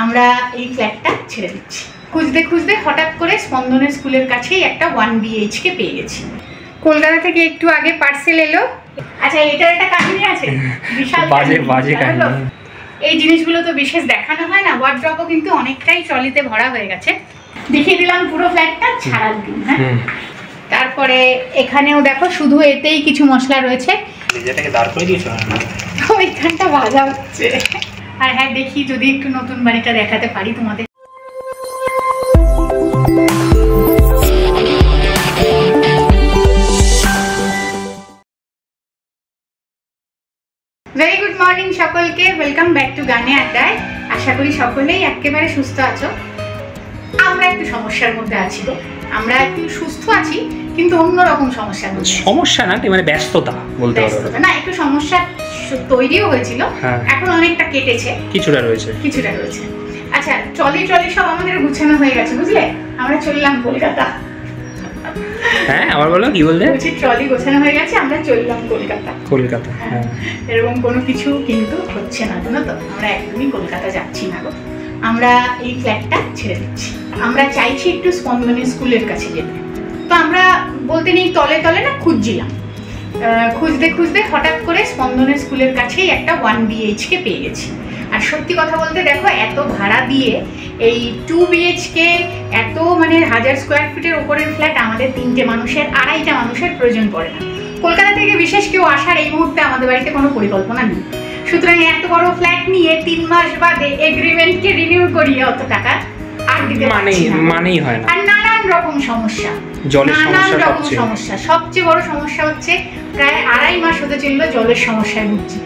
আমরা এই ফ্ল্যাটটা ছেড়ে দিচ্ছি। খুঁজতে খুঁজতে হঠাৎ করে স্পন্দনের স্কুলের কাছেই একটা 1 BHK পেয়ে গেছি। কলকাতা থেকে একটু আগে পার্সেল এলো। আচ্ছা, এটার একটা কাহিনী আছে, বিশাল বাজে কাহিনী। এই জিনিসগুলো তো বিশেষ দেখানো হয় না। ওয়ার্ড্রপও কিন্তু অনেকটাই ট্রলিতে ভরা হয়ে গেছে। দেখিয়ে দিলাম পুরো ফ্ল্যাটটা ছাড়ার দিন। হ্যাঁ, তারপরে এখানেও দেখো শুধু এতেই কিছু মশলা রয়েছে। যেটাকে দাঁড় করে দিয়েছো ওইখানটা ভাজা হচ্ছে। আর হ্যাঁ, দেখি যদি একটু নতুন বাড়িটা দেখাতে পারি তোমাদের। ভেরি গুড মর্নিং সকলকে, ওয়েলকাম ব্যাক টু গানে আড্ডায়। আশা করি সকলেই একেবারে সুস্থ আছো। আমরা একটু সমস্যার মধ্যে আছি তো, আমরা একটু সুস্থ আছি কিন্তু অন্যরকম সমস্যার মধ্যে। সমস্যা না, মানে ব্যস্ততা বলতে পারো না, একটু সমস্যা তৈরিও হয়েছিল, এখন অনেকটা কেটেছে, কিছুটা রয়েছে। আচ্ছা, ট্রলি সব আমাদের গুছানো হয়ে গেছে, বুঝলে? আমরা চললাম কলকাতা। হ্যাঁ, আবার বলো, কি বললে? বলছি ট্রলি গোছানো হয়ে গেছে, আমরা চললাম কলকাতা। হ্যাঁ, এরকম কোনো কিছু কিন্তু হচ্ছে না, জানো তো? আমরা একদমই কলকাতা যাচ্ছি না গো, আমরা এই ফ্ল্যাটটা ছেড়ে দিচ্ছি। আমরা চাইছি একটু স্পন্দনের স্কুলের কাছে যেতে। তো আমরা বলতে নেই তলে না খুঁজছিলাম, খুঁজতে খুঁজতে হঠাৎ করে স্পন্দনের স্কুলের কাছেই একটা 1 BHK পেয়ে গেছি। আর সত্যি কথা বলতে দেখো, এত ভাড়া দিয়ে এই 2 BHK, এত মানে 1000 স্কোয়ার ফিটের উপরের ফ্ল্যাট আমাদের 3টে মানুষের, 2.5টা মানুষের প্রয়োজন পড়ে না। কলকাতা থেকে বিশেষ কেউ আসার এই মুহূর্তে আমাদের বাড়িতে কোনো পরিকল্পনা নেই। সুতরাং এত বড় ফ্ল্যাট নিয়ে 3 মাস বাদে এগ্রিমেন্টকে রিনিউ করিয়ে অত টাকা আর দিতে মানেই হয় না। আর নানান রকম সমস্যা, সবচেয়ে বড় সমস্যা হচ্ছে প্রায় 2.5 মাস হতে চললো জলের সমস্যায় ভুগছি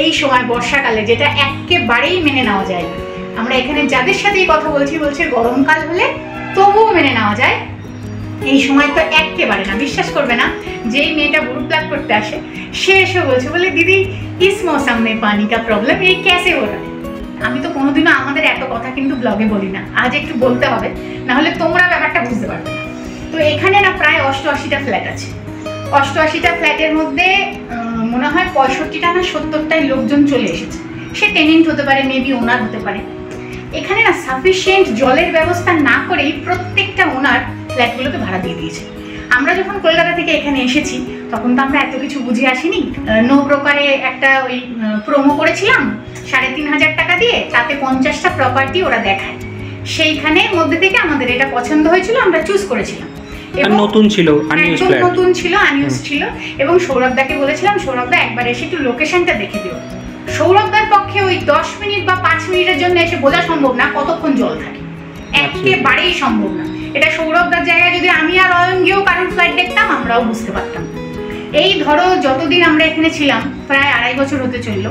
এই সময় বর্ষাকালে, যেটা একেবারেই মেনে নেওয়া যায় না। আমরা এখানে যাদের সাথেই কথা বলছে গরমকাল হলে তবুও মেনে নেওয়া যায়, এই সময় তো একেবারে না। বিশ্বাস করবে না, যেই মেয়েটা বুড়ো প্লাগ করতে আসে সে এসে বলছে, বলে দিদি ইস মৌসম মে পানি কা প্রবলেম এই ক্যাসে হো রহা। আমি তো কোনোদিনও আমাদের এত কথা কিন্তু ব্লগে বলি না, আজ একটু বলতে হবে, না হলে তোমরা ব্যাপারটা বুঝতে পারবে না। তো এখানে না প্রায় 88টা ফ্ল্যাট আছে। 88টা ফ্ল্যাটের মধ্যে মনে হয় 65টা না 70টাই লোকজন চলে এসেছে। সে টেনেন্ট হতে পারে, মেবি ওনার হতে পারে। এখানে না সাফিসিয়েন্ট জলের ব্যবস্থা না করেই প্রত্যেকটা ওনার ফ্ল্যাটগুলোকে ভাড়া দিয়ে দিয়েছে। আমরা যখন কলকাতা থেকে এখানে এসেছি তখন তো আমরা এত কিছু বুঝে আসিনি। নো ব্রোকারে একটা ওই প্রোমো করেছিলাম 3500 টাকা দিয়ে, তাতে 50টা প্রপার্টি ওরা দেখায়। সেইখানের মধ্যে থেকে আমাদের এটা পছন্দ হয়েছিল, আমরা চুজ করেছিলাম। নতুন ছিল, আনইউজ ছিল। এবং সৌরভদাকে বলেছিলাম, সৌরভদা একবার এসে একটু লোকেশনটা দেখে দিও। সৌরভদার পক্ষে ওই 10 মিনিট বা 5 মিনিটের জন্য এসে বোঝা সম্ভব না কতক্ষণ জল থাকে, একেবারেই সম্ভব না। এটা সৌরভদার জায়গায় যদি আমি আর অয়ন গিয়েও কারোর ফ্লাইট দেখতাম, আমরাও বুঝতে পারতাম। এই ধরো যতদিন আমরা এখানে ছিলাম, প্রায় 2.5 বছর হতে চললো।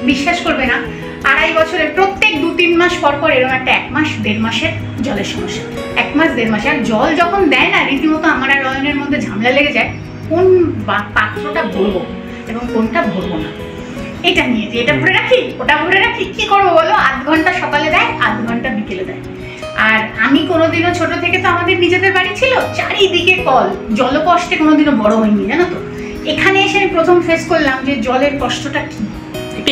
বিশ্বাস করবে না, 2.5 বছরের প্রত্যেক 2-3 মাস পর এরকম একটা 1 মাস 1.5 মাসের জলের সমস্যা। 1 মাস 1.5 মাস। আর জল যখন দেয় না, রীতিমতো আমার আর অয়নের মধ্যে ঝামেলা লেগে যায়, কোন পাত্রটা ভরবো এবং কোনটা ভরবো না, এটা নিয়ে যে এটা ভরে রাখি ওটা ভরে রাখি, কি করবো বলো? 1/2 ঘন্টা সকালে দেয়, 1/2 ঘন্টা বিকেলে দেয়। আর আমি কোনোদিনও ছোট থেকে তো আমাদের নিজেদের বাড়ি ছিল, চারিদিকে কল, জলকষ্টে কোনোদিনও বড় হয়নি, জানো তো? এখানে এসে আমি প্রথম ফেস করলাম যে জলের কষ্টটা কি।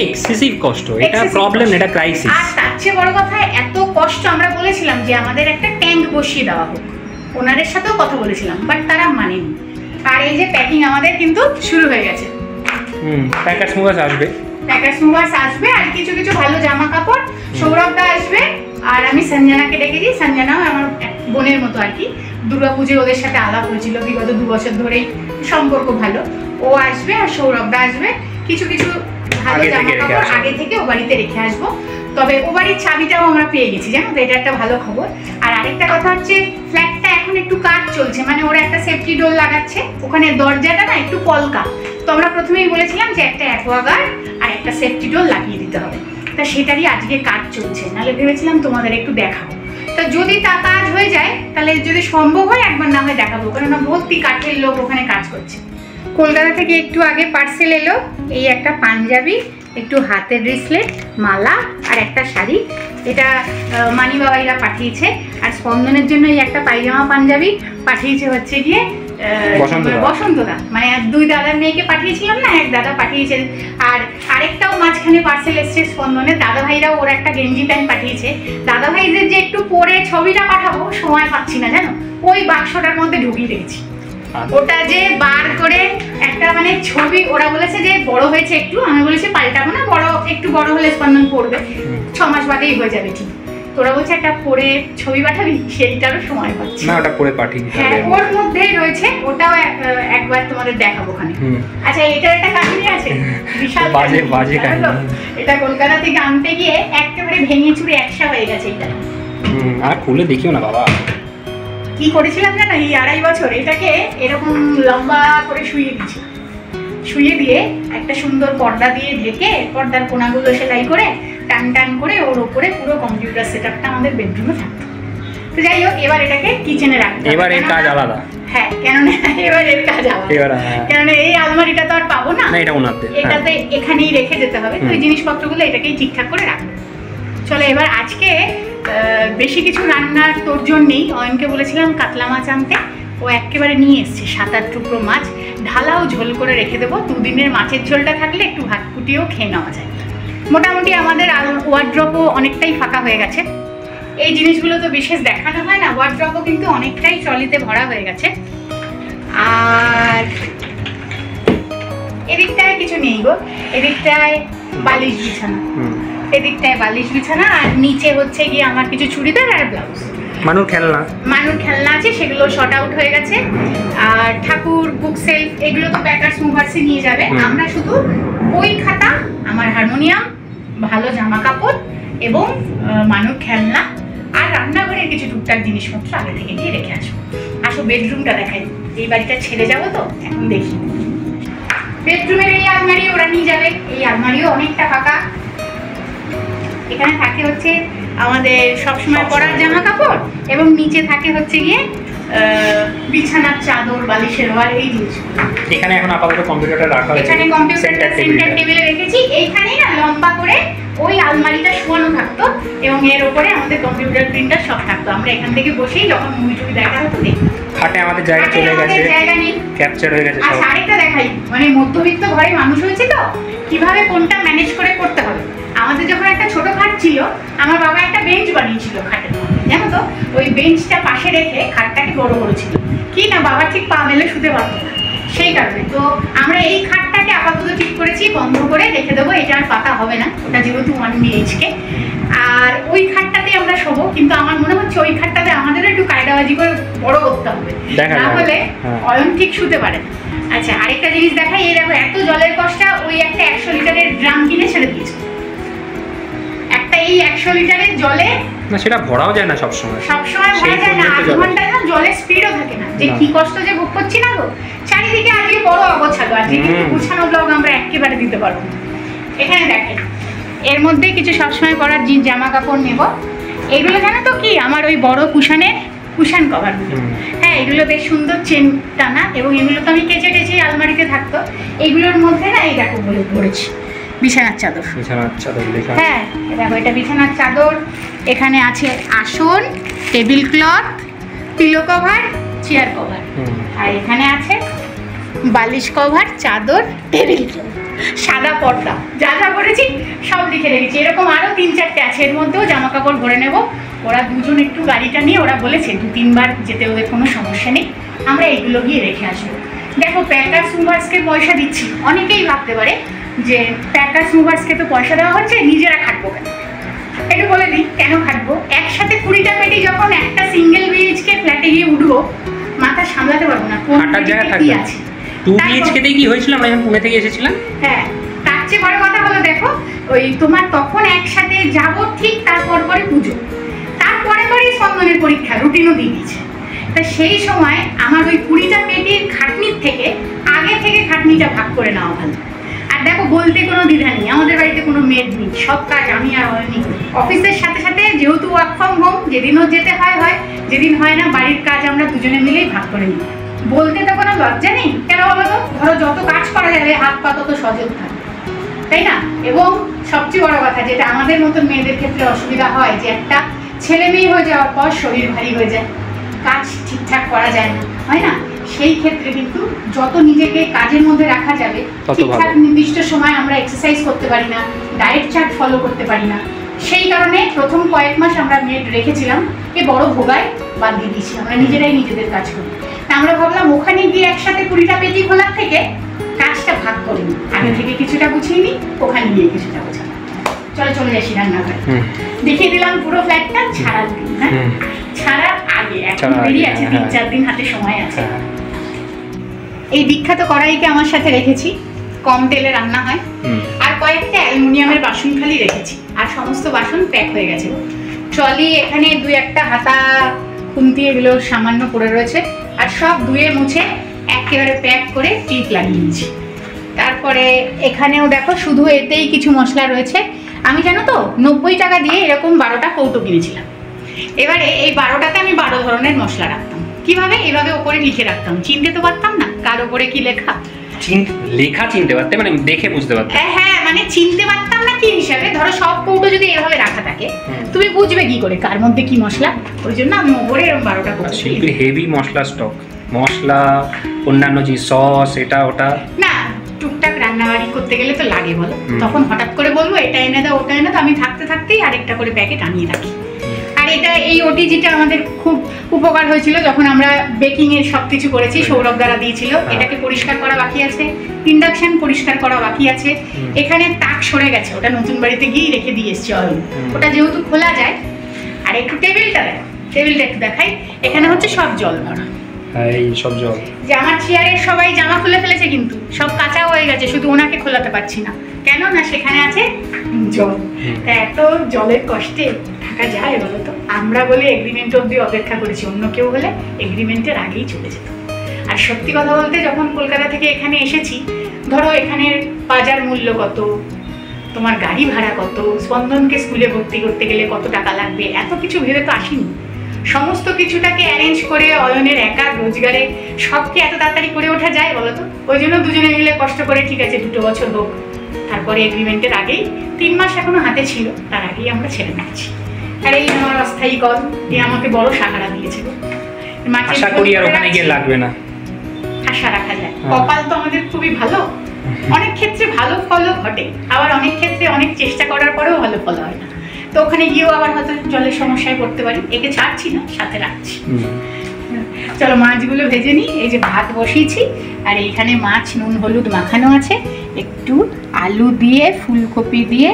এক্সেসিভ কষ্ট, এটা প্রবলেম, এটা ক্রাইসিস। আর তার চেয়ে বড় কথা, এত কষ্ট আমরা বলেছিলাম যে আমাদের একটা ট্যাঙ্ক বসিয়ে দেওয়া হোক, ওনাদের সাথেও কথা বলেছিলাম, বাট তারা মানেনি। আর এই যে প্যাকিং আমাদের কিন্তু শুরু হয়ে গেছে। প্যাকার্স মুভার্স আসবে আর কিছু ভালো জামা কাপড়। সৌরভদা আসবে আর আমি সঞ্জনাকে ডেকেছি। সঞ্জনাও আমার বোনের মতো আর কি। দুর্গাপুজোয় ওদের সাথে আলাপ হয়েছিল, বিগত 2 বছর ধরেই সম্পর্ক ভালো। ও আসবে আর সৌরভদা আসবে। কিছু ভালো জামা কাপড় আগে থেকে ও বাড়িতে রেখে আসবো। তবে ও বাড়ির চাবিটাও আমরা পেয়ে গেছি, জানো তো? এটা একটা ভালো খবর। আর আরেকটা কথা হচ্ছে, ফ্ল্যাটটা এখন একটু কাজ চলছে, মানে ওরা একটা সেফটি ডোর লাগাচ্ছে, ওখানে দরজাটা না একটু কলকা। তো আমরা প্রথমেই বলেছিলাম যে একটা অ্যাকোয়াগার্ড আর একটা সেফটি ডোর লাগিয়ে দিতে হবে। তা সেটারই আজকে কাজ চলছে, নাহলে ভেবেছিলাম তোমাদের একটু দেখাবো। তা যদি তা কাজ হয়ে যায়, তাহলে যদি সম্ভব হয় একবার না হয় দেখাবো, কারণ ভর্তি কাঠের লোক ওখানে কাজ করছে। কলকাতা থেকে একটু আগে পার্সেল এলো, এই একটা পাঞ্জাবি, একটু হাতের ব্রেসলেট, মালা আর একটা শাড়ি। এটা মানি বাবাইরা পাঠিয়েছে। আর স্পন্দনের জন্য এই একটা পায়জামা পাঞ্জাবি পাঠিয়েছে হচ্ছে গিয়ে বসন্তদা, মানে দুই দাদার মেয়েকে পাঠিয়েছিলাম না, এক দাদা পাঠিয়েছেন, আর আরেকটাও মাঝখানে পার্সেল এসছে স্পন্দনে, দাদা ভাইরাও ওর একটা গেঞ্জি প্যান্ট পাঠিয়েছে। দাদা ভাইদের যে একটু পরে ছবিটা পাঠাবো সময় পাচ্ছি না জানো, ওই বাক্সটার মধ্যে ঢুকিয়ে রেখেছি। ওটা যে বার করে একটা মানে ছবি, ওরা বলেছে যে বড় হয়েছে একটু, আমি বলেছি পাল্টাবো না, একটু বড় হলে স্পন্দন পড়বে, 6 মাস বাদেই হয়ে যাবে ঠিক। তোরা বলছে একটা পরে ছবি পাঠাবি, সেইটারও সময় পাচ্ছি না, ওটা পরে পাঠিয়ে। হ্যাঁ, ওর মধ্যেই রয়েছে, ওটাও একবার তোমাদের দেখাবো ওখানে। আচ্ছা, এটার একটা কাহিনী আছে, বিশাল বাজে কাহিনী। এটা কলকাতা থেকে আনতে গিয়ে একেবারে ভেঙে চুরে একসা হয়ে গেছে এটা। আর খুলে দেখিও না বাবা। কি করেছিলাম জানো, এই 2.5 বছর এটাকে এরকম লম্বা করে শুয়ে দিয়েছি, শুয়ে দিয়ে একটা সুন্দর পর্দা দিয়ে ঢেকে, পর্দার কোনাগুলো সেলাই করে টান টান করে ওর উপরে পুরো কম্পিউটার সেটআপটা আমাদের বেডরুমে থাকতো। তো যাই হোক, এবার এটাকে কিচেনে রাখতে, এবার এর কাজ আলাদা। হ্যাঁ, কেননা এবার এর কাজ আলাদা, কেননা এই আলমারিটা তো আর পাবো না, এটা ওনাতে, এটাতে এখানেই রেখে যেতে হবে। তো এই জিনিসপত্রগুলো এটাকেই ঠিকঠাক করে রাখবো। চলো, এবার আজকে বেশি কিছু রান্নার তোরজোর নেই। অয়নকে বলেছিলাম কাতলা মাছ আনতে, ও একেবারে নিয়ে এসছে 7-8 টুকরো মাছ, ঢালাও ঝোল করে রেখে দেবো। 2 দিনের মাছের ঝোলটা থাকলে একটু ভাত কুটিয়েও খেয়ে নেওয়া যায়। মোটামুটি আমাদের ওয়ার্ড্রপও অনেকটাই ফাঁকা হয়ে গেছে। এই জিনিসগুলো তো বিশেষ দেখানো হয় না, ওয়ার্ড্রপও কিন্তু অনেকটাই ট্রলিতে ভরা হয়ে গেছে। আর এদিকটায় কিছু নেই গো, এদিকটায় বালিশ বিছানা, এদিকটায় বালিশ বিছানা, আর নিচে হচ্ছে গিয়ে আমার কিছু চুড়িদার আর ব্লাউজ। মানুর খেলনা আছে, সেগুলো শর্ট আউট হয়ে গেছে। আর ঠাকুর, বুক সেলফ, এগুলো তো প্যাকার্স মুভার্সে নিয়ে যাবে। আমরা শুধু বই খাতা, আমার হারমোনিয়াম, ভালো জামা কাপড় এবং মানুর খেলনা আর রান্নাঘরের কিছু টুকটাক জিনিসপত্র আগে থেকে গিয়ে রেখে আসবো। আসো বেডরুমটা দেখাই, এই বাড়িটা ছেড়ে যাবো তো এখন দেখি। বেডরুমের এই আলমারি ওরা নিয়ে যাবে, এই আলমারিও অনেকটা ফাঁকা। এখানে থাকে হচ্ছে আমাদের সবসময় পরার জামা কাপড়, এবং নিচে থাকে হচ্ছে গিয়ে বিছানার চাদর, বালিশের ওয়ার, এই জিনিসগুলো। এখানে এখন আপাতত কম্পিউটারটা রাখা আছে, এখানে কম্পিউটার সেন্টার টেবিলে রেখেছি। এইখানেই না লম্বা করে ওই আলমারিটা শোয়ানো থাকতো, এবং এর উপরে আমাদের কম্পিউটার প্রিন্টার সব থাকতো। আমরা এখান থেকে বসেই যখন মুভি টুভি দেখা হতো দেখতাম। খাটে আমাদের জায়গা চলে গেছে, জায়গা নেই, ক্যাপচার হয়ে গেছে। আর আরেকটা দেখাই, মানে মধ্যবিত্ত ঘরে মানুষ হয়েছে তো, কিভাবে কোনটা ম্যানেজ করে করতে হবে। আমাদের যখন একটা ছোট খাট ছিল, আমার বাবা একটা বেঞ্চ বানিয়েছিল খাটের মধ্যে, জানো তো, ওই বেঞ্চটা পাশে রেখে খাটটাকে বড় করেছিল, কি না বাবা ঠিক পা মেলে শুতে পারতো না, সেই কারণে। তো আমরা এই খাটটাকে আপাতত ঠিক করেছি, বন্ধ করে রেখে দেবো, এটা আর পাতা হবে না, ওটা যেহেতু 1 BHK। আর ওই খাটটাতে আমরা শোবো, কিন্তু আমার মনে হচ্ছে ওই খাটটাতে আমাদেরও একটু কায়দাবাজি করে বড় করতে হবে, না হলে অয়ন ঠিক শুতে পারে। আচ্ছা, আরেকটা জিনিস দেখাই, এই দেখো এত জলের কষ্টা, ওই একটা 100 লিটারের ড্রাম কিনে ছেড়ে দিয়েছে। একটা এই 100 লিটারের জলে না, সেটা ভরাও যায় না সবসময় ভরা যায় না, 8 ঘন্টা না জলের স্পিডও থাকে না, যে কি কষ্ট যে ভোগ করছি না গো। চারিদিকে আজকে বড় অগোছালো, আজকে কিন্তু গুছানো ব্লগ আমরা একেবারে দিতে পারবো না। এখানে দেখেন, এর মধ্যে কিছু সবসময় পরার জামা কাপড় নেব। এগুলো জানো তো কি, আমার ওই বড় কুশান কভার। হ্যাঁ, এগুলো বেশ সুন্দর চেন টানা, এবং এগুলো তো আমি কেচে আলমারিতে থাকতো। এগুলোর মধ্যে না এই দেখো বলে পড়েছি বিছানার চাদর। হ্যাঁ, দেখো এটা বিছানার চাদর। এখানে আছে আসন, table cloth, pillow cover, chair cover, আর এখানে আছে বালিশ কভার, চাদর, টেবিল ক্লথ, সাদা পর্দা, যা যা করেছি সব লিখে রেখেছি। এরকম আরও 3-4টে আছে, এর মধ্যেও জামা কাপড় ভরে নেব। ওরা দুজন একটু গাড়িটা নিয়ে, ওরা বলেছে 2-3 বার যেতে, ওদের কোনো সমস্যা নেই, আমরা এগুলো গিয়ে রেখে আসবো। দেখো, প্যাকার্স মুভার্সকে পয়সা দিচ্ছি, অনেকেই ভাবতে পারে যে প্যাকার্স মুভার্সকে তো পয়সা দেওয়া হচ্ছে, নিজেরা খাটবো কেন। একটু বলে দিই কেন খাটবো। একসাথে 20টা পেটি যখন একটা সিঙ্গেল BHK ফ্ল্যাটে গিয়ে উঠবো, মাথা সামলাতে পারবো না, কোন কি আছে। 2 BHK তে কি হয়েছিল, আমরা যখন পুনে থেকে এসেছিলাম। হ্যাঁ, তার চেয়ে বড় কথা হলো, দেখো ওই তোমার তখন একসাথে যাবো, ঠিক তারপর পরে পুজো, তারপরে পরে স্পন্দনের পরীক্ষা, রুটিনও দিয়ে দিয়েছে। তা সেই সময় আমার ওই 20টা পেটির খাটনির থেকে আগে থেকে খাটনিটা ভাগ করে নেওয়া ভালো। আর দেখো, বলতে কোনো দ্বিধা নেই, আমাদের বাড়িতে কোনো মেড নেই, সব কাজ আমি আর অয়নি। অফিসের সাথে সাথে যেহেতু ওয়ার্ক ফ্রম হোম, যেদিনও যেতে হয়, যেদিন হয় না বাড়ির কাজ আমরা দুজনে মিলেই ভাগ করে নিই। বলতে তো কোনো লজ্জা নেই, কেন বলো তো, ধরো যত কাজ করা যাবে হাত পা তত সজল থাকে, তাই না। এবং সবচেয়ে বড় কথা, যেটা আমাদের মতন মেয়েদের ক্ষেত্রে অসুবিধা হয়, যে একটা ছেলে মেয়ে হয়ে যাওয়ার পর শরীর ভারী হয়ে যায়, কাজ ঠিকঠাক করা যায় না, হয় না। সেই ক্ষেত্রে কিন্তু যত নিজেকে কাজের মধ্যে রাখা যাবে, ঠিকঠাক নির্দিষ্ট সময় আমরা এক্সারসাইজ করতে পারি না, ডায়েট চার্ট ফলো করতে পারি না, সেই কারণে প্রথম কয়েক মাস আমরা মেড রেখেছিলাম, এ বড় ভোগায় বাদ দিয়ে দিয়েছি, আমরা নিজেরাই নিজেদের কাজ করি। আমরা ভাবলাম ওখানে গিয়ে একসাথে 20টা পেটি খোলার থেকে কাজটা ভাগ করে নিই, আগে থেকে কিছুটা গুছিয়ে নিই, ওখানে গিয়ে কিছুটা গোছানো। চলো চলে আসি রান্নাঘরে, দেখিয়ে দিলাম পুরো ফ্ল্যাটটা ছাড়ার দিন। হ্যাঁ, ছাড়ার আগে এখন দেরি আছে, 3-4 দিন হাতে সময় আছে। এই বিখ্যাত কড়াইকে আমার সাথে রেখেছি, কম তেলে রান্না হয়, আর কয়েকটা অ্যালুমিনিয়ামের বাসন খালি রেখেছি, আর সমস্ত বাসন প্যাক হয়ে গেছে। ট্রলি এখানে 2-1টা হাতা খুন্তি এগুলো সামান্য পড়ে রয়েছে, আর সব ধুয়ে মুছে একেবারে প্যাক করে টিপ লাগিয়ে নিয়েছি। তারপরে এখানেও দেখো শুধু এতেই কিছু মশলা রয়েছে। আমি জানো তো 90 টাকা দিয়ে এরকম 12টা কৌটো কিনেছিলাম। এবারে এই 12টাতে আমি 12 ধরনের মশলা রাখতাম। কিভাবে? এভাবে ওপরে লিখে রাখতাম, চিনতে তো পারতাম না কার ওপরে কি লেখা। লেখা চিনতে পারতে, মানে দেখে বুঝতে পারতে? হ্যাঁ, মানে চিনতে পারতাম না কি হিসাবে, ধরো সব কৌটো যদি এভাবে রাখা থাকে তুমি বুঝবে কি করে কার মধ্যে কি মশলা। ওই জন্য আমি ওপরে এরকম 12টা কৌটো। শিল্পীর হেভি মশলা স্টক, মশলা অন্যান্য যে সস এটা ওটা না, টুকটাক রান্নাবাড়ি করতে গেলে তো লাগে বলো, তখন হঠাৎ করে বলবো এটা এনে দাও ওটা এনে দাও, আমি থাকতে থাকতেই আরেকটা করে প্যাকেট আনিয়ে রাখি। আর এটা এই ওটিজিটা আমাদের খুব উপকার হয়েছিল যখন আমরা বেকিং এর সবকিছু করেছি, সৌরভ দ্বারা দিয়েছিল। এটাকে পরিষ্কার করা বাকি আছে, ইন্ডাকশন পরিষ্কার করা বাকি আছে। এখানে তাক সরে গেছে, ওটা নতুন বাড়িতে গিয়ে রেখে দিয়ে এসছি অয়ন, ওটা যেহেতু খোলা যায়। আর একটু টেবিলটা একটু দেখাই, এখানে হচ্ছে সব জল ভরা, এই সব জল। যে আমার চেয়ারের সবাই জামা খুলে ফেলেছে, কিন্তু সব কাঁচা হয়ে গেছে, শুধু ওনাকে খোলাতে পারছি না, কেন না সেখানে আছে জল। এত জলের কষ্টে থাকা যায় বলো তো? আমরা বলে এগ্রিমেন্ট অবধি অপেক্ষা করেছি, অন্য কেউ হলে এগ্রিমেন্টের আগেই চলে যেত। আর সত্যি কথা বলতে যখন কলকাতা থেকে এখানে এসেছি, ধরো এখানের বাজার মূল্য কত, তোমার গাড়ি ভাড়া কত, স্পন্দনকে স্কুলে ভর্তি করতে গেলে কত টাকা লাগবে, এত কিছু ভেবে তো আসিনি। সমস্ত কিছুটাকে অ্যারেঞ্জ করে অয়নের একা রোজগারে সবকে এত তাড়াতাড়ি করে ওঠা যায় বলো তো? ওই জন্য দুজনে মিলে কষ্ট করে ঠিক আছে 2 বছর হোক, তারপরে এগ্রিমেন্টের আগেই 3 মাস এখনো হাতে ছিল, তার আগেই আমরা ছেড়ে নিচ্ছি। আর এই আমার অস্থায়ী কল, এ আমাকে বড় সাহারা দিয়েছিল। আশা করি আর ওখানে গিয়ে লাগবে না, আশা রাখা যায়। কপাল তো আমাদের খুবই ভালো, অনেক ক্ষেত্রে ভালো ফলও ঘটে, আবার অনেক ক্ষেত্রে অনেক চেষ্টা করার পরেও ভালো ফল হয় না। তো ওখানে গিয়েও আবার হয়তো জলের সমস্যায় পড়তে পারি, একে ছাড়ছি না, সাথে রাখছি। চলো মাছগুলো ভেজে নিই। এই যে ভাত বসিয়েছি, আর এইখানে মাছ নুন হলুদ মাখানো আছে, একটু আলু দিয়ে ফুলকপি দিয়ে,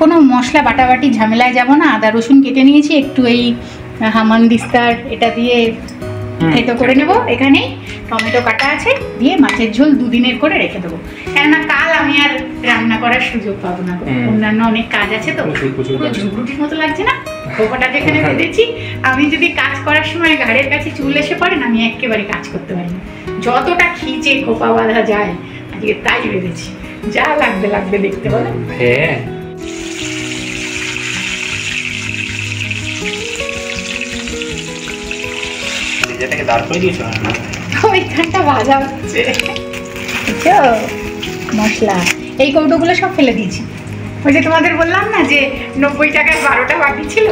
কোনো মশলা বাটাবাটি ঝামেলায় যাব না। আদা রসুন কেটে নিয়েছি, একটু এই হামানদিস্তার এটা দিয়ে থেতো করে নেব। এখানে টমেটো কাটা আছে, দিয়ে মাছের ঝোল 2 দিনের করে রেখে দেবো, কেননা কাল আমি আর রান্না করার সুযোগ পাবো না, অন্যান্য অনেক কাজ আছে। তো পুরো ঝুঁকুটির মতো লাগছে না খোপাটা যেখানে বেঁধেছি? আমি যদি কাজ করার সময় ঘাড়ের কাছে চুল এসে পড়ে না, আমি একেবারে কাজ করতে পারি না। যতটা খিচে খোপা বাঁধা যায় আজকে তাই বেঁধেছি, যা লাগবে দেখতে বলো। হ্যাঁ, যেটাকে দাঁড় করে দিয়েছো ওইখানটা ভাজা হচ্ছে মশলা। এই কৌটোগুলো সব ফেলে দিয়েছি। ওই যে তোমাদের বললাম না যে 90 টাকায় 12টা বাকি ছিল,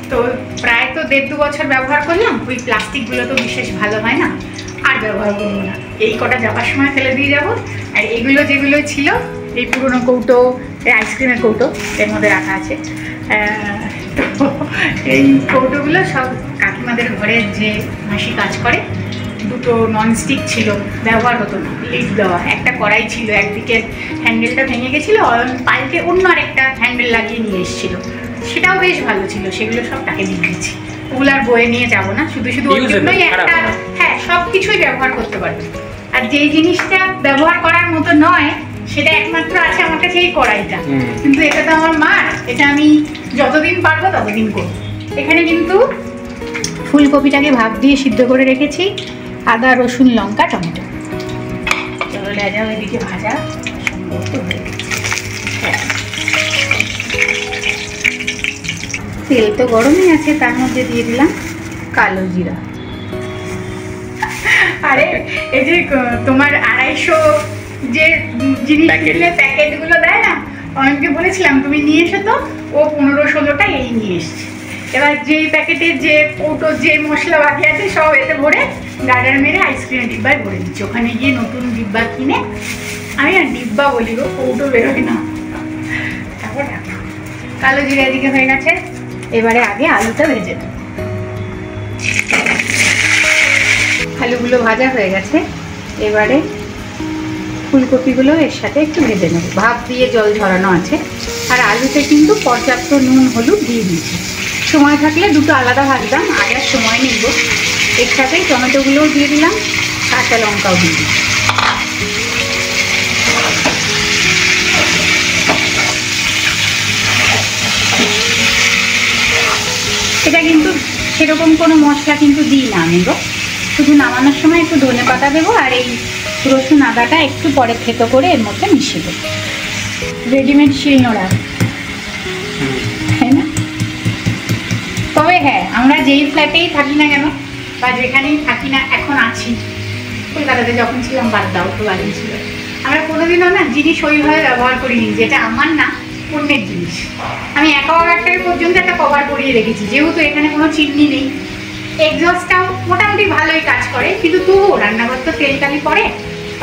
তো প্রায় তো 1.5-2 বছর ব্যবহার করলাম। ওই প্লাস্টিকগুলো তো বিশেষ ভালো হয় না, আর ব্যবহার করবো না, এই কটা যাবার সময় ফেলে দিয়ে যাবো। আর এগুলো যেগুলো ছিল, এই পুরোনো কৌটো, এই আইসক্রিমের কৌটো এর মধ্যে রাখা আছে। তো এই কৌটোগুলো সব কাকিমাদের ঘরে যে মাসি কাজ করে, 2টো ননস্টিক ছিল, ব্যবহার হতো না, লিড দেওয়া। একটা কড়াই ছিল, একদিকে হ্যান্ডেলটা ভেঙে গেছিলো, পাল্টে অন্য আরেকটা হ্যান্ডেল লাগিয়ে নিয়ে এসেছিলো, সেটাও বেশ ভালো ছিল। সেগুলো সব তাকে দিয়ে দিয়েছি, ওগুলো আর বয়ে নিয়ে যাবো না, শুধু ওই জন্যই একটা। হ্যাঁ, সব কিছুই ব্যবহার করতে পারবে। আর যেই জিনিসটা ব্যবহার করার মতো নয়, সেটা একমাত্র আছে আমার কাছে এই কড়াইটা, কিন্তু এটা তো আমার মার, এটা আমি যতদিন পারবো ততদিন করবো। এখানে কিন্তু ফুলকপিটাকে ভাপ দিয়ে সিদ্ধ করে রেখেছি, আদা রসুন লঙ্কা টমেটো। চলো লেজা ওইদিকে ভাজা সম্ভবত হয়ে গেছে। তেল তো গরমই আছে, তার মধ্যে দিয়ে দিলাম কালো জিরা। আরে এই যে তোমার 250 যে জিনিসগুলো প্যাকেটগুলো দেয় না, অনেককে বলেছিলাম তুমি নিয়ে এসো, তো ও 15-16টা এই নিয়ে এসছে। এবার যেই প্যাকেটের যে কৌটো যে মশলা বাকি আছে সব এতে ভরে গার্ডার মেরে আইসক্রিমের ডিব্বায় ভরে দিচ্ছি। ওখানে গিয়ে নতুন ডিব্বা কিনে, আমি আর ডিব্বা বলি গো, কৌটো বেরোয় না। তারপর কালো জিরা এদিকে হয়ে গেছে, এবারে আগে আলুটা ভেজে নেব। আলুগুলো ভাজা হয়ে গেছে, এবারে ফুলকপিগুলো এর সাথে একটু ভেজে নেব। ভাপ দিয়ে জল ঝরানো আছে, আর আলুতে কিন্তু পর্যাপ্ত নুন হলুদ দিয়ে দিয়েছি। সময় থাকলে দুটো আলাদা ভাজতাম, আজ আর সময় নেব। এর সাথেই টমেটোগুলোও দিয়ে দিলাম, কাঁচা লঙ্কাও দিয়ে দিলাম। এটা কিন্তু সেরকম কোনো মশলা কিন্তু দিই না আমি গো, শুধু নামানোর সময় একটু ধনে পাতা দেবো আর এই রসুন আদাটা একটু পরে থেতো করে এর মধ্যে মিশিয়ে দেবো। রেডিমেড শিলনোড়া, তাই না? তবে হ্যাঁ, আমরা যেই ফ্ল্যাটেই থাকি না কেন বা যেখানেই থাকি না, এখন আছি, কলকাতাতে যখন ছিলাম বাদ দাও, তো বাড়ি ছিল, আমরা কোনোদিনও না জিনিস ওইভাবে ব্যবহার করিনি যেটা আমার না অন্যের জিনিস। আমি অ্যাকোয়াগার্ডটাকে পর্যন্ত একটা কভার করিয়ে রেখেছি, যেহেতু এখানে কোনো চিমনি নেই। এক্সস্টটাও মোটামুটি ভালোই কাজ করে, কিন্তু তবুও রান্নাঘর তো তেল কালি পড়ে।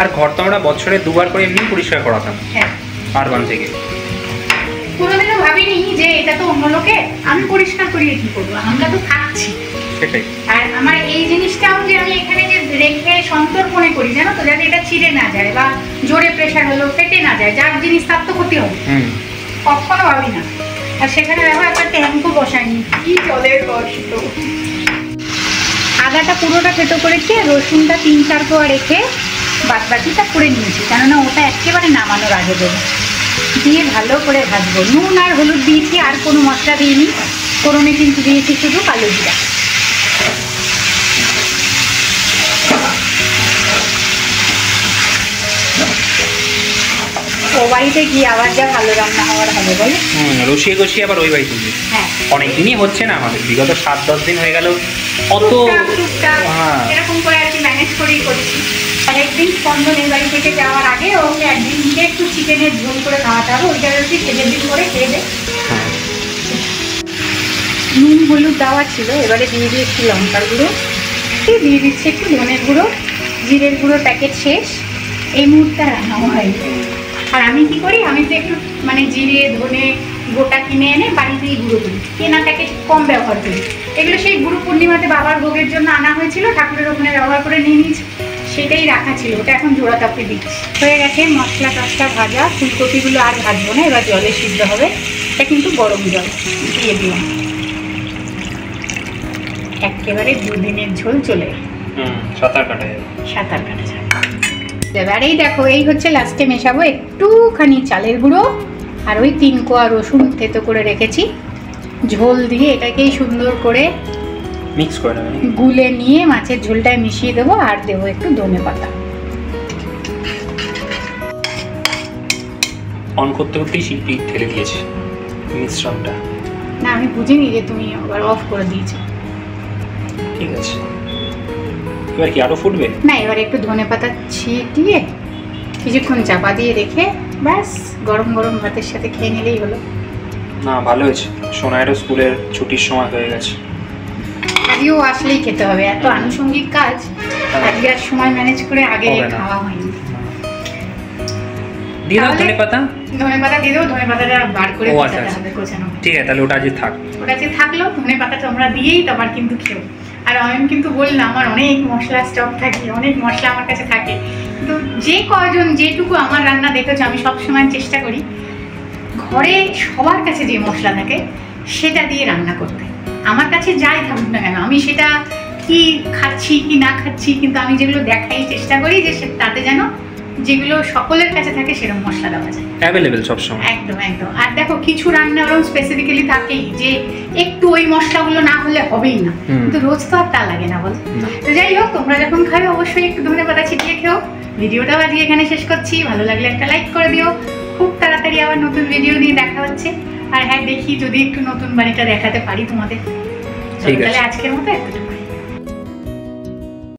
আর ঘর তো আমরা বছরে 2 বার করে এমনি পরিষ্কার করাতাম। হ্যাঁ, আরবান থেকে কোনোদিনও ভাবিনি যে এটা তো অন্য লোকে, আমি পরিষ্কার করিয়ে কি করবো, আমরা তো থাকছি। সেটাই। আর আমার এই জিনিসটাও যে আমি এখানে যে রেখে সন্তর্পণে করি, জানো তো, যাতে এটা ছিঁড়ে না যায় বা জোরে প্রেশার হলো ফেটে না যায়, যার জিনিস তার তো ক্ষতি হবে, কখনো ভাবি না। আর সেখানে দেখো একটা ট্যাঙ্কও বসায়নি, কি জলের কষ্ট। আদাটা পুরোটা থেতো করেছি, রসুনটা 3-4 কোয়া রেখে বাদ বাকিটা করে নিয়েছি, কেননা ওটা একেবারে নামানোর আগে দেবো। দিয়ে ভালো করে ভাজবো। নুন আর হলুদ দিয়েছি, আর কোনো মশলা দিইনি। ফোড়নে কিন্তু দিয়েছি শুধু কালো জিরা। ও বাড়িতে গিয়ে আবার যা ভালো রান্না হওয়ার হবে বলে, রসিয়ে গসিয়ে আবার ওই বাড়িতে গিয়ে। হ্যাঁ, অনেকদিনই হচ্ছে না আমাদের, বিগত 7-10 দিন হয়ে গেল। অত এরকম করে আর কি ম্যানেজ করেই করছি। একদিন স্পন্দন এই বাড়ি থেকে যাওয়ার আগে ওকে একদিন গিয়ে একটু চিকেনের ঝোল করে খাওয়াতে হবে, ওইটা যদি সেদের দিন করে খেয়ে দেয়। নুন হলুদ দেওয়া ছিল, এবারে দিয়ে দিয়েছি লঙ্কার গুঁড়ো, দিয়ে দিচ্ছি একটু ধনের গুঁড়ো, জিরের গুঁড়ো প্যাকেট শেষ, এই মুহূর্তে রান্না হয়। আর আমি কি করি, আমি তো একটু মানে জিরে ধনে গোটা কিনে এনে বাড়িতেই গুঁড়ো করি, কেনা প্যাকেট কম ব্যবহার করি। এগুলো সেই গুরু পূর্ণিমাতে বাবার ভোগের জন্য আনা হয়েছিল, ঠাকুরের ওখানে ব্যবহার করে নিয়ে নিয়েছি, সেটাই রাখা ছিল, ওটা এখন জোড়া তাপে দিচ্ছি। হয়ে গেছে মশলা টসলা ভাজা, ফুলকপিগুলো আর ভাজবো না, এবার জলে সিদ্ধ হবে। এটা কিন্তু গরম জল দিয়ে দিলাম, একেবারে 2 দিনের ঝোল চলে সাঁতার কাটা যাবে। এবারেই দেখো, এই হচ্ছে লাস্টে মেশাবো একটুখানি চালের গুঁড়ো আর ওই 3 কোয়া রসুন থেতো করে রেখেছি, ঝোল দিয়ে এটাকেই সুন্দর করে মিক্স করে নেব, গুলে নিয়ে মাছের ঝোলটায় মিশিয়ে দেবো। আর দেবো একটু ধনে পাতা। অন করতে করতেই শিল্পী ঠেলে দিয়েছে মিশ্রণটা। না, আমি বুঝিনি যে তুমি আবার অফ করে দিয়েছো। ঠিক আছে, এবার কি আরো ফুটবে? না, এবার একটু ধনে পাতা ছিটিয়ে কিছুক্ষণ চাপা দিয়ে রেখে ব্যাস গরম গরম ভাতের সাথে খেয়ে নিলেই হলো। না, ভালো হয়েছে। সোনাইয়েরও স্কুলের ছুটির সময় হয়ে গেছে, আজকেও আসলেই খেতে হবে, এত আনুষঙ্গিক কাজ আজকে আর সময় ম্যানেজ করে আগে খাওয়া হয়নি। দিয়ে দাও ধনে পাতা দিয়ে দেবো, ধনে পাতাটা বার করে কোচাতে হবে, কোচানো। ঠিক আছে, তাহলে ওটা আজকে থাক, ওটা যে থাকলো, ধনে পাতাটা আমরা দিয়েই তারপর কিন্তু খেও। আর আমি কিন্তু বললাম আমার অনেক মশলা স্টক থাকে, অনেক মশলা আমার কাছে থাকে, কিন্তু যে কজন যেটুকু আমার রান্না দেখেছো, আমি সবসময় চেষ্টা করি ঘরে সবার কাছে যে মশলা থাকে সেটা দিয়ে রান্না করতে। আমার কাছে যাই থাকুক না কেন, আমি সেটা কি খাচ্ছি কি না খাচ্ছি, কিন্তু আমি যেগুলো দেখাই চেষ্টা করি যে তাতে যেন যেগুলো সকলের কাছে থাকে সেরকম মশলা দেওয়া যায়, অ্যাভেলেবেল সব সময়। একদম একদম। আর দেখো, কিছু রান্না ওরকম স্পেসিফিক্যালি থাকেই যে একটু ওই মশলাগুলো না হলে হবেই না, কিন্তু রোজ তো আর তা লাগে না বল। তো যাই হোক, তোমরা যখন খাবে অবশ্যই একটু ধনে পাতা ছিটিয়ে খেও। ভিডিওটাও আজকে এখানে শেষ করছি, ভালো লাগলে একটা লাইক করে দিও। খুব তাড়াতাড়ি আবার নতুন ভিডিও নিয়ে দেখা হচ্ছে। আর হ্যাঁ, দেখি যদি একটু নতুন বাড়িটা দেখাতে পারি তোমাদের। তাহলে আজকের মতো একটু